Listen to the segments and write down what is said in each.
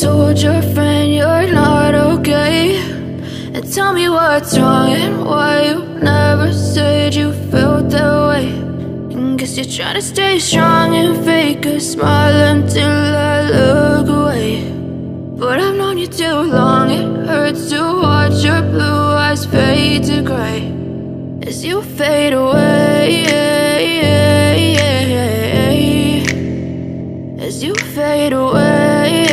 told your friend you're not okay? And tell me what's wrong and why you never said you felt that way. And guess you're trying to stay strong and fake a smile until I look away. But I've known you too long, it hurts to watch your blue eyes fade to gray as you fade away, as you fade away.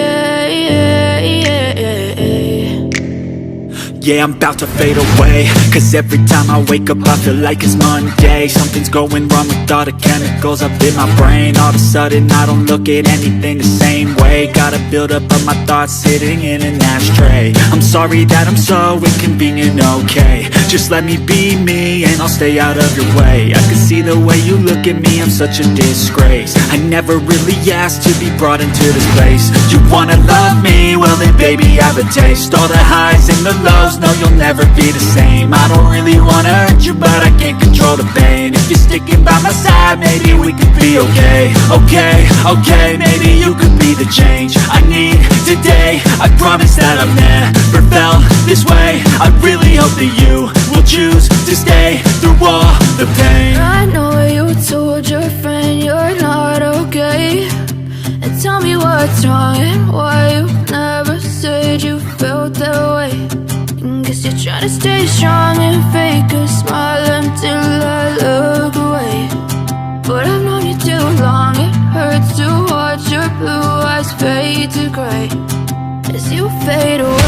Yeah, I'm about to fade away, cause every time I wake up I feel like it's Monday. Something's going wrong with all the chemicals up in my brain. All of a sudden I don't look at anything the same way. Got a buildup of my thoughts sitting in an ashtray. I'm sorry that I'm so inconvenient, okay? Just let me be me and I'll stay out of your way. I can see the way you look at me, I'm such a disgrace. I never really asked to be brought into this place. You wanna love me? Well then baby I have a taste. All the highs and the lows, no you'll never be the same. I don't really wanna hurt you but I can't control the pain. If you're sticking by my side maybe we could be okay. Okay, maybe you could be the change I need today. I promise that I've never felt this way. I really hope that you will choose to stay through all the pain. I know you told your friend you're not okay. And tell me what's wrong and why you never said you felt that way. And guess you're trying to stay strong and fake a smile until I look away. But I've known you too long, it hurts to watch your blue eyes fade to gray as you fade away.